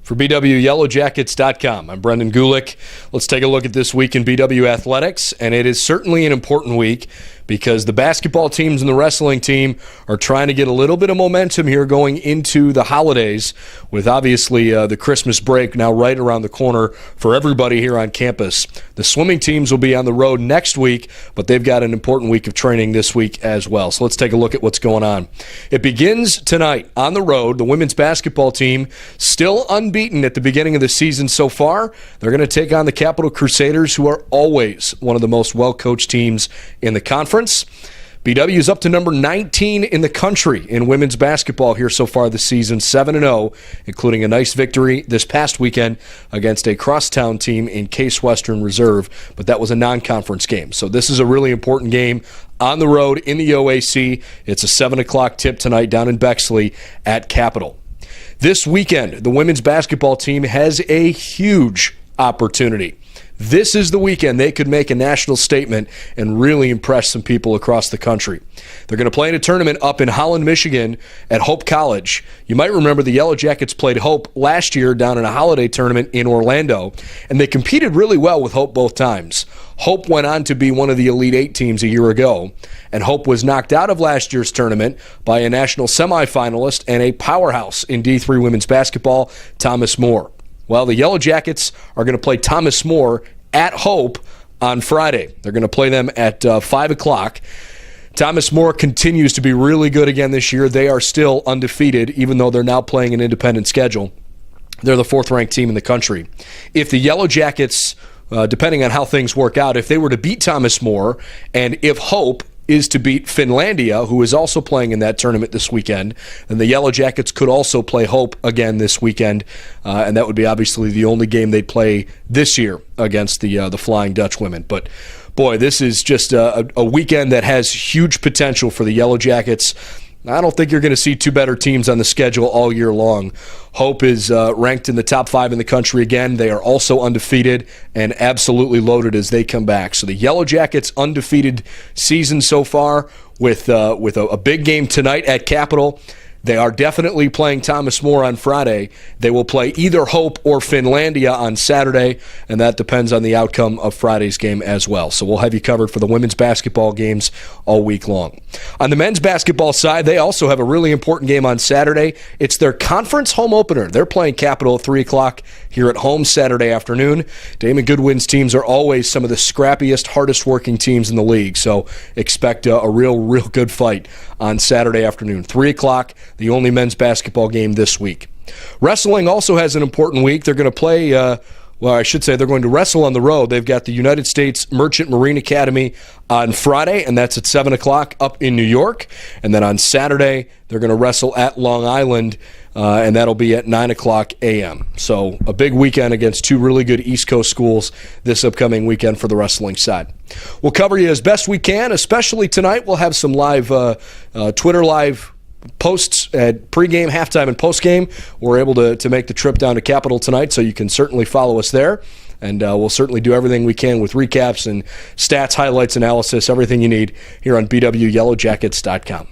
For BWYellowJackets.com, I'm Brendan Gulick. Let's take a look at this week in BW Athletics, and it is certainly an important week because the basketball teams and the wrestling team are trying to get a little bit of momentum here going into the holidays, with obviously the Christmas break now right around the corner for everybody here on campus. The swimming teams will be on the road next week, but they've got an important week of training this week as well. So let's take a look at what's going on. It begins tonight on the road. The women's basketball team still unbeaten at the beginning of the season so far. They're going to take on the Capital Crusaders, who are always one of the most well-coached teams in the conference. BW is up to number 19 in the country in women's basketball here so far this season, 7-0, including a nice victory this past weekend against a crosstown team in Case Western Reserve, but that was a non-conference game. So this is a really important game on the road in the OAC. It's a 7 o'clock tip tonight down in Bexley at Capital. This weekend, the women's basketball team has a huge opportunity. This is the weekend they could make a national statement and really impress some people across the country. They're going to play in a tournament up in Holland, Michigan at Hope College. You might remember the Yellow Jackets played Hope last year down in a holiday tournament in Orlando, and they competed really well with Hope both times. Hope went on to be one of the Elite Eight teams a year ago, and Hope was knocked out of last year's tournament by a national semifinalist and a powerhouse in D3 women's basketball, Thomas More. Well, the Yellow Jackets are going to play Thomas More at Hope on Friday. They're going to play them at 5 o'clock. Thomas More continues to be really good again this year. They are still undefeated, even though they're now playing an independent schedule. They're the fourth-ranked team in the country. If the Yellow Jackets, depending on how things work out, if they were to beat Thomas More, and if Hope is to beat Finlandia, who is also playing in that tournament this weekend, and the Yellow Jackets could also play Hope again this weekend, and that would be obviously the only game they'd play this year against the Flying Dutch women. But boy, this is just a weekend that has huge potential for the Yellow Jackets. I don't think you're going to see two better teams on the schedule all year long. Hope is ranked in the top 5 in the country again. They are also undefeated and absolutely loaded as they come back. So the Yellow Jackets undefeated season so far with a big game tonight at Capital. They are definitely playing Thomas More on Friday. They will play either Hope or Finlandia on Saturday, and that depends on the outcome of Friday's game as well. So we'll have you covered for the women's basketball games all week long. On the men's basketball side, they also have a really important game on Saturday. It's their conference home opener. They're playing Capital at 3 o'clock here at home Saturday afternoon. Damon Goodwin's teams are always some of the scrappiest, hardest-working teams in the league, so expect a real good fight on Saturday afternoon. 3 o'clock, the only men's basketball game this week. Wrestling also has an important week. They're going to play, they're going to wrestle on the road. They've got the United States Merchant Marine Academy on Friday, and that's at 7 o'clock up in New York. And then on Saturday, they're going to wrestle at Long Island, and that'll be at 9 o'clock a.m. So a big weekend against two really good East Coast schools this upcoming weekend for the wrestling side. We'll cover you as best we can, especially tonight. We'll have some live Twitter live posts at pregame, halftime, and postgame. We're able to make the trip down to Capital tonight, so you can certainly follow us there. And we'll certainly do everything we can with recaps and stats, highlights, analysis, everything you need here on BWYellowJackets.com.